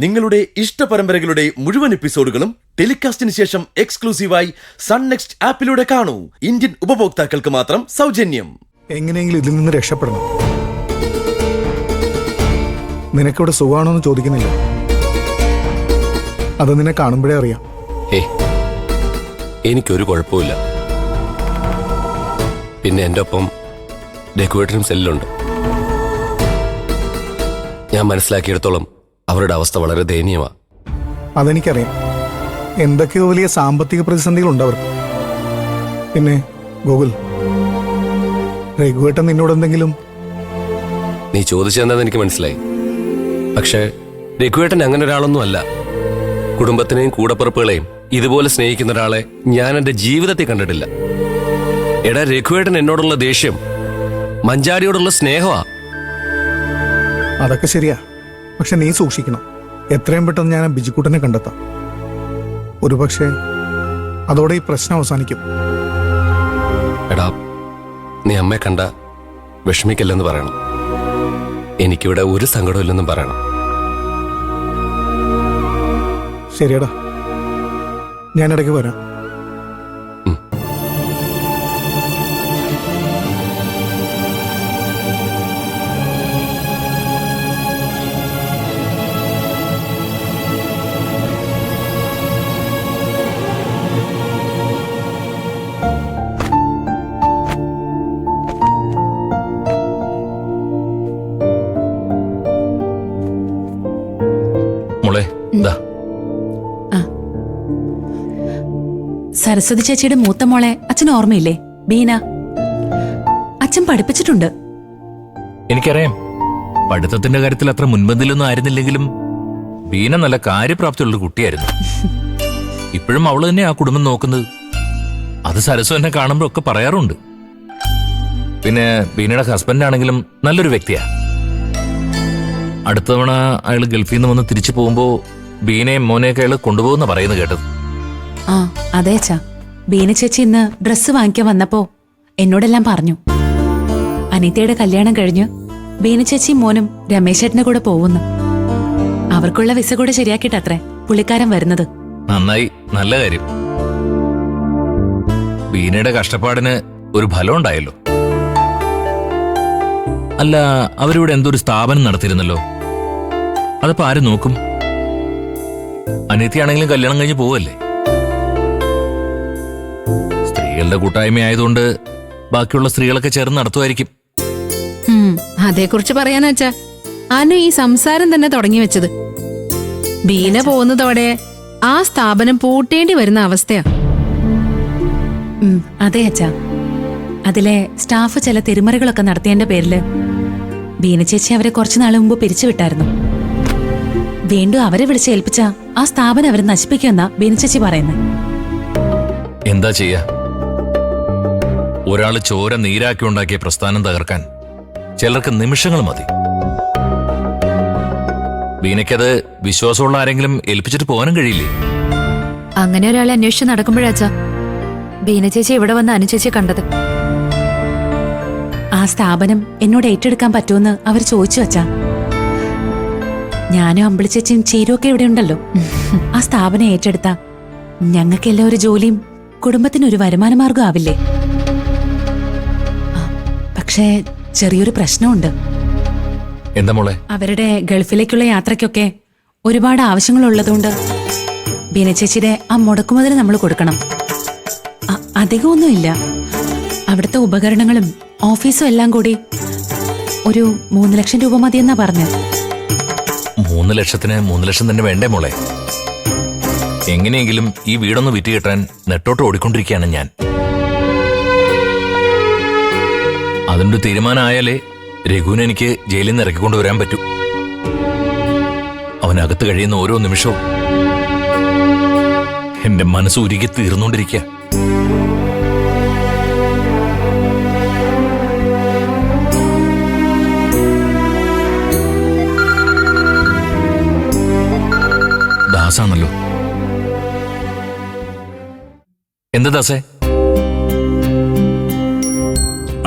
നിങ്ങളുടെ ഇഷ്ട പരമ്പരകളുടെ മുഴുവൻ എപ്പിസോഡുകളും ടെലികാസ്റ്റിന് ശേഷം എക്സ്ക്ലൂസീവായി സൺ നെക്സ്റ്റ് ആപ്പിലൂടെ കാണൂ. ഇന്ത്യൻ ഉപഭോക്താക്കൾക്ക് മാത്രം സൗജന്യം. എങ്ങനെയെങ്കിലും ഇതിൽ നിന്ന് രക്ഷപ്പെടണം. നിനക്കിവിടെ സുഖമാണോ എന്ന് ചോദിക്കുന്നില്ല, അത് നിന്നെ കാണുമ്പോഴേ അറിയാം. എനിക്കൊരു കുഴപ്പമില്ല. പിന്നെ എൻ്റെ ഒപ്പം ഡെക്കോറേറ്ററും സെല്ലുണ്ട്. ഞാൻ മനസ്സിലാക്കിയിടത്തോളം അവരുടെ അവസ്ഥ വളരെ ദയനീയമാണ്. അതെനിക്കറിയാം. എന്തൊക്കെയോ വലിയ സാമ്പത്തിക പ്രതിസന്ധികളുണ്ട് അവർക്ക്. പിന്നെ ഗൂഗിൾ, രഘുവേട്ടൻ നിന്നോട് എന്തെങ്കിലും? നീ ചോദിച്ചതെന്താന്ന് എനിക്ക് മനസ്സിലായി. പക്ഷേ രഘുവേട്ടൻ അങ്ങനെ ഒരാളൊന്നും അല്ല. കുടുംബത്തിനെയും കൂടപ്പിറപ്പുകളെയും ഇതുപോലെ സ്നേഹിക്കുന്ന ഒരാളെ ഞാൻ എൻ്റെ ജീവിതത്തിൽ കണ്ടിട്ടില്ല. എടാ, രഘുവേട്ടൻ എന്നോടുള്ള ദേഷ്യം മഞ്ചാരിയോടുള്ള സ്നേഹമാ. അതൊക്കെ ശരിയാ, പക്ഷെ നീ സൂക്ഷിക്കണം. എത്രയും പെട്ടെന്ന് ഞാൻ ബിജിക്കുട്ടനെ കണ്ടെത്താം. ഒരുപക്ഷെ അതോടെ ഈ പ്രശ്നം അവസാനിക്കും. എടാ, നീ അമ്മയെ കണ്ട വിഷമിക്കല്ലെന്ന് പറയണം. എനിക്കിവിടെ ഒരു സങ്കടമില്ലെന്നും പറയണം. ശരിയടാ, ഞാൻ ഇടയ്ക്ക് വരാം. സരസ്വതി ചേച്ചിയുടെ മൂത്ത മോളെ അച്ഛൻ ഓർമ്മയില്ലേ? ബീന. അച്ഛൻ പഠിപ്പിച്ചിട്ടുണ്ട്. എനിക്കറിയാം. പഠിത്തത്തിന്റെ കാര്യത്തിൽ അത്ര മുൻപന്തിലൊന്നും ആയിരുന്നില്ലെങ്കിലും ബീന നല്ല കാര്യപ്രാപ്തിയുള്ള കുട്ടിയായിരുന്നു. ഇപ്പോഴും അവള് തന്നെ ആ കുടുംബം നോക്കുന്നത്. അത് സരസ്വ എന്നെ കാണുമ്പോ ഒക്കെ പറയാറുണ്ട്. പിന്നെ ബീനയുടെ ഹസ്ബൻഡ് ആണെങ്കിലും നല്ലൊരു വ്യക്തിയാ. അടുത്ത തവണ അയാൾ ഗൾഫിൽ നിന്ന് വന്ന് തിരിച്ചു പോകുമ്പോ ബീനയും മോനെയൊക്കെ അയാൾ കൊണ്ടുപോകുന്ന പറയുന്നത് കേട്ടത്. ആ അതെ അച്ഛാ. ബീന ചേച്ചി ഇന്ന് ഡ്രസ്സ് വാങ്ങിക്കാൻ വന്നപ്പോ എന്നോടെല്ലാം പറഞ്ഞു. അനിതയുടെ കല്യാണം കഴിഞ്ഞ് ബീന ചേച്ചിയും മോനും രമേശേട്ടന്റെ കൂടെ പോകുന്നു. അവർക്കുള്ള വിസ കൂടെ ശരിയാക്കിയിട്ടത്രേ പുള്ളിക്കാരൻ വരുന്നത്. നന്നായി, നല്ല കാര്യം. ബീനയുടെ കഷ്ടപ്പാടിന് ഒരു ഫലം ഉണ്ടായല്ലോ. അല്ല, അവരിവിടെ എന്തൊരു സ്ഥാപനം നടത്തിയിരുന്നല്ലോ. അതിപ്പോ ആര് നോക്കും? അനിത്യയാണെങ്കിലും കല്യാണം കഴിഞ്ഞ് പോവല്ലേ. സ്ത്രീകളുടെ കൂട്ടായ്മയായതുകൊണ്ട് ബാക്കിയുള്ള സ്ത്രീകളൊക്കെ ചേർന്ന് നടത്തുമായിരിക്കും. അതേക്കുറിച്ച് പറയാനാ അച്ഛാ, അനു ഈ സംസാരം തന്നെ തുടങ്ങി വെച്ചത്. ബീന പോകുന്നതോടെ ആ സ്ഥാപനം പൂട്ടേണ്ടി വരുന്ന അവസ്ഥയാ. അതെ അച്ഛാ. അതിലെ സ്റ്റാഫ് ചില തിരിമറികളൊക്കെ നടത്തിയതിന്റെ പേരില് ബീന ചേച്ചി അവരെ കുറച്ചുനാൾ മുമ്പ് പിരിച്ചുവിട്ടായിരുന്നു. വീണ്ടും അവരെ വിളിച്ച് ഏൽപ്പിച്ച ആ സ്ഥാപനം അവരെ നശിപ്പിക്കുമെന്നാ ബീന ചേച്ചി പറയുന്നത്. എന്താ ചെയ്യാ? ഒരാള് ചോര നീരാക്കി ഉണ്ടാക്കിയ പ്രസ്ഥാനം തകർക്കാൻ ചിലർക്ക് നിമിഷങ്ങൾ മതി. ബീനയ്ക്കത് വിശ്വാസമുള്ള ആരെങ്കിലും ഏൽപ്പിച്ചിട്ട് പോകാനും കഴിയില്ലേ? അങ്ങനെ ഒരാളെ അന്വേഷിച്ച് നടക്കുമ്പോഴാച്ചാ ബീന ചേച്ചി ഇവിടെ വന്ന് അനു ചേച്ചിയെ കണ്ടത്. ആ സ്ഥാപനം എന്നോട് ഏറ്റെടുക്കാൻ പറ്റുമെന്ന് അവർ ചോദിച്ചു വച്ചാ. ഞാനും അമ്പിളിച്ചേച്ചിയും ചീരുമൊക്കെ ഇവിടെ ഉണ്ടല്ലോ. ആ സ്ഥാപനം ഏറ്റെടുത്താ ഞങ്ങൾക്കെല്ലാം ഒരു ജോലിയും കുടുംബത്തിനൊരു വരുമാന മാർഗം ആവില്ലേ? പക്ഷേ ചെറിയൊരു പ്രശ്നമുണ്ട്. എന്താ മോളെ? അവരുടെ ഗൾഫിലേക്കുള്ള യാത്രയ്ക്കൊക്കെ ഒരുപാട് ആവശ്യങ്ങളുള്ളതുകൊണ്ട് ബീന ചേച്ചിയുടെ ആ മുടക്കുമുതൽ നമ്മൾ കൊടുക്കണം. അധികമൊന്നുമില്ല. അവിടുത്തെ ഉപകരണങ്ങളും ഓഫീസും എല്ലാം കൂടി ഒരു 3 ലക്ഷം രൂപ മതിയെന്നാ പറഞ്ഞത്. 3 ലക്ഷത്തിന് 3 ലക്ഷം തന്നെ വേണ്ടേ മോളെ? എങ്ങനെയെങ്കിലും ഈ വീടൊന്ന് വിറ്റ് കിട്ടാൻ നെട്ടോട്ട് ഓടിക്കൊണ്ടിരിക്കുകയാണ് ഞാൻ. അതിന്റെ തീരുമാനമായാലേ രഘുവിനെ എനിക്ക് ജയിലിൽ നിന്ന് ഇറക്കിക്കൊണ്ടുവരാൻ പറ്റൂ. അവനകത്ത് കഴിയുന്ന ഓരോ നിമിഷവും എന്റെ മനസ്സ് ഉരുകി തീർന്നുകൊണ്ടിരിക്കുക. ദാസാണല്ലോ. എന്താ ദാസേ?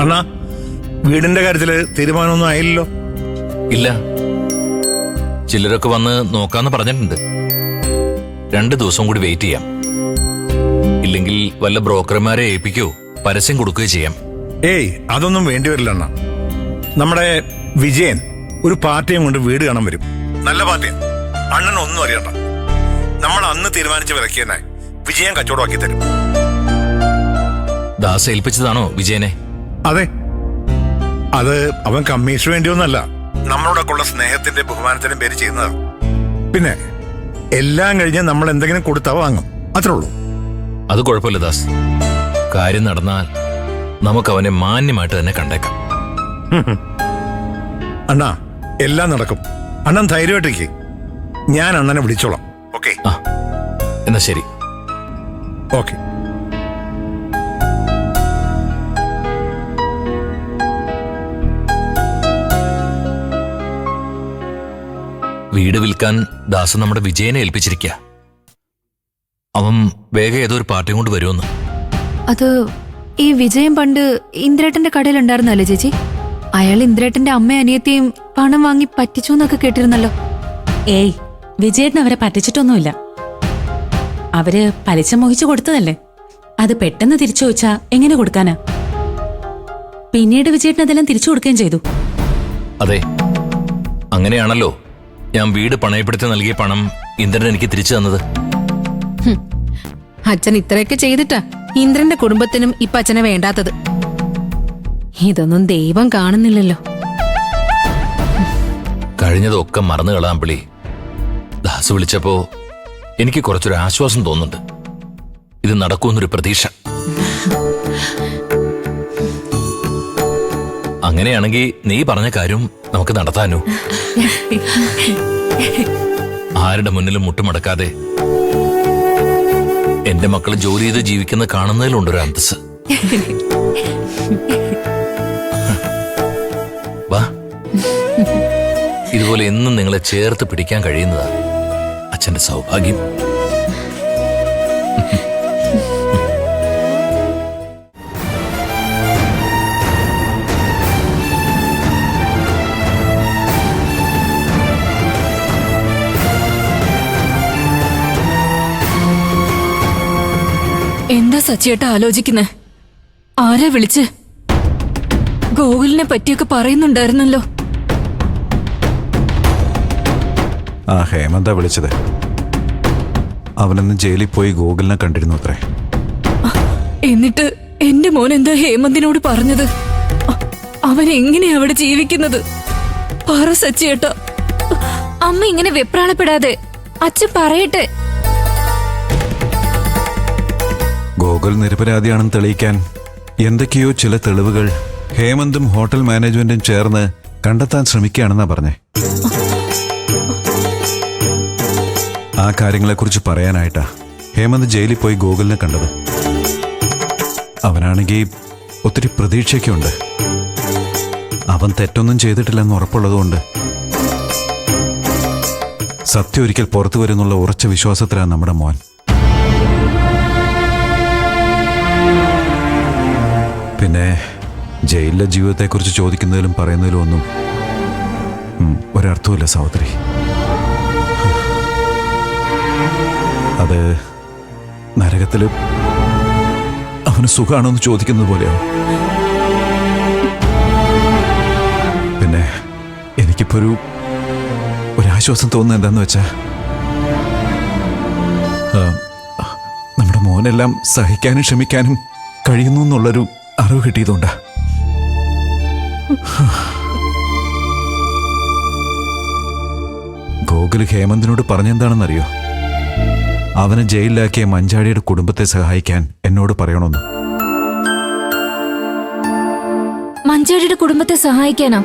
അണ്ണാ, വീടിന്റെ കാര്യത്തില് തീരുമാനമൊന്നും ആയില്ലല്ലോ. ഇല്ല, ചിലരൊക്കെ വന്ന് നോക്കാന്ന് പറഞ്ഞിട്ടുണ്ട്. 2 ദിവസം കൂടി വെയിറ്റ് ചെയ്യാം. ഇല്ലെങ്കിൽ വല്ല ബ്രോക്കർമാരെ ഏൽപ്പിക്കോ പരസ്യം കൊടുക്കുകയോ ചെയ്യാം. ഏയ് അതൊന്നും വേണ്ടിവരില്ല അണ്ണ. നമ്മുടെ വിജയൻ ഒരു പാർട്ടിയും കൊണ്ട് വീട് കാണാൻ വരും. നല്ല പാർട്ടിയാ. അണ്ണൻ ഒന്നും അറിയണ്ട. നമ്മൾ അന്ന് തീരുമാനിച്ച വിലക്ക് തന്നെ വിജയൻ കച്ചവടമാക്കി തരും. ദാസ് ഏൽപ്പിച്ചതാണോ വിജയനെ? അതെ, അത് അവൻ കമ്മീഷന് വേണ്ടിയൊന്നല്ല, നമ്മളോടൊക്കെ ഉള്ള സ്നേഹത്തിന്റെ ബഹുമാനത്തിനും പേര് ചെയ്യുന്നതാണ്. പിന്നെ എല്ലാം കഴിഞ്ഞ് നമ്മൾ എന്തെങ്കിലും കൊടുത്താ വാങ്ങും, അത്രേ ഉള്ളൂ. അത് കുഴപ്പമില്ല ദാസ്. കാര്യം നടന്നാൽ നമുക്ക് അവനെ മാന്യമായിട്ട് തന്നെ കണ്ടേക്കാം. അണ്ണാ എല്ലാം നടക്കും. അണ്ണൻ ധൈര്യമായിട്ടേക്ക്. ഞാൻ അണ്ണനെ വിളിച്ചോളാം. ഓക്കെ? ആ എന്നാ ശരി. ഓക്കെ. വീട് വിൽക്കാൻ ദാസ് നമ്മുടെ വിജയനെ ഏൽപ്പിച്ചിരിക്കുക. അവൻ വേഗം ഏതോ ഒരു പാർട്ടിയും കൊണ്ട് വരുമെന്ന്. അത് ഈ വിജയം പണ്ട് ഇന്ദ്രേട്ടന്റെ കടയിലുണ്ടായിരുന്നല്ലേ ചേച്ചി? അയാൾ ഇന്ദ്രേട്ടന്റെ അമ്മ അനിയത്തെയും പണം വാങ്ങി പറ്റിച്ചു എന്നൊക്കെ കേട്ടിരുന്നല്ലോ. ഏയ്, വിജയേട്ടൻ അവരെ പറ്റിച്ചിട്ടൊന്നുമില്ല. അവര് പലിശ മോഹിച്ചു കൊടുത്തതല്ലേ. അത് പെട്ടെന്ന് തിരിച്ചു ചോദിച്ചാ എങ്ങനെ കൊടുക്കാനാ? പിന്നീട് വിജയേട്ടൻ അതെല്ലാം തിരിച്ചു കൊടുക്കുകയും ചെയ്തു. അതെ, അങ്ങനെയാണല്ലോ ഞാൻ വീട് പണയപ്പെടുത്തി നൽകിയ പണം ഇന്ദ്രൻ എനിക്ക് തിരിച്ചു തന്നത്. അച്ഛൻ ഇത്രയൊക്കെ ചെയ്തിട്ടാ ഇന്ദ്രന്റെ കുടുംബത്തിനും ഇപ്പൊ അച്ഛനെ വേണ്ടാത്തത്. ഇതൊന്നും ദൈവം കാണുന്നില്ലല്ലോ. കഴിഞ്ഞതൊക്കെ മറന്നു കളാൻ പിള്ളി. ദാസ് വിളിച്ചപ്പോ എനിക്ക് കുറച്ചൊരു ആശ്വാസം തോന്നുന്നുണ്ട്. ഇത് നടക്കുമെന്നൊരു പ്രതീക്ഷ. അങ്ങനെയാണെങ്കിൽ നീ പറഞ്ഞ കാര്യം നമുക്ക് നടത്താനോ? ആരുടെ മുന്നിലും മുട്ടുമടക്കാതെ എന്റെ മക്കൾ ജോലി ചെയ്ത് ജീവിക്കുന്ന കാണുന്നതിലുണ്ടൊരു അന്തസ്. വാ, ഇതുപോലെ എന്നും നിങ്ങളെ ചേർത്ത് പിടിക്കാൻ കഴിയുന്നതാ അച്ഛന്റെ സൗഭാഗ്യം. എന്താ സച്ചിയേട്ട ആലോചിക്കുന്നേ? ആരെ വിളിച്ച്? ഗോകുലിനെ പറ്റിയൊക്കെ പറയുന്നുണ്ടായിരുന്നല്ലോ. ആ ഹേമന്താ വിളിച്ചത്. അവനന്ന് ജയിലിൽ പോയി ഗോകുലിനെ കണ്ടിരുന്നു അത്രേ. എന്നിട്ട് എന്റെ മോൻ എന്താ ഹേമന്തിനോട് പറഞ്ഞത്? അവൻ എങ്ങനെയാ അവിടെ ജീവിക്കുന്നത്? പറ സച്ചിയേട്ട. അമ്മ ഇങ്ങനെ വെപ്രാളപ്പെടാതെ അച്ഛൻ പറയട്ടെ. ഗോകുൽ നിരപരാധിയാണെന്ന് തെളിയിക്കാൻ എന്തൊക്കെയോ ചില തെളിവുകൾ ഹേമന്തും ഹോട്ടൽ മാനേജ്മെന്റും ചേർന്ന് കണ്ടെത്താൻ ശ്രമിക്കുകയാണെന്നാ പറഞ്ഞേ. ആ കാര്യങ്ങളെക്കുറിച്ച് പറയാനായിട്ടാ ഹേമന്ത് ജയിലിൽ പോയി ഗോകുലിനെ കണ്ടത്. അവനാണെങ്കിൽ ഒത്തിരി പ്രതീക്ഷയ്ക്കുണ്ട്. അവൻ തെറ്റൊന്നും ചെയ്തിട്ടില്ലെന്ന് ഉറപ്പുള്ളതുകൊണ്ട് സത്യം ഒരിക്കൽ പുറത്തു വരുന്നുള്ള ഉറച്ച വിശ്വാസത്തിലാണ് നമ്മുടെ മോൻ. പിന്നെ ജയിലിലെ ജീവിതത്തെക്കുറിച്ച് ചോദിക്കുന്നതിലും പറയുന്നതിലും ഒന്നും ഒരർത്ഥമില്ല സഹോദരി. അത് നരകത്തില് അവന് സുഖാണോ എന്ന് ചോദിക്കുന്നത് പോലെയാവും. പിന്നെ എനിക്കിപ്പോ ഒരാശ്വാസം തോന്നുന്നത് എന്താന്ന് വെച്ചാ നമ്മുടെ മോനെല്ലാം സഹിക്കാനും ക്ഷമിക്കാനും കഴിയുന്നു എന്നുള്ളൊരു അറിവ് കിട്ടിയതുകൊണ്ടാ. ഗോകുൽ ഹേമന്തിനോട് പറഞ്ഞെന്താണെന്നറിയോ? അവനെ ജയിലിലാക്കിയ മഞ്ചാടിയുടെ കുടുംബത്തെ സഹായിക്കാൻ എന്നോട് പറയണമെന്ന്. മഞ്ചാടിയുടെ കുടുംബത്തെ സഹായിക്കാനോ?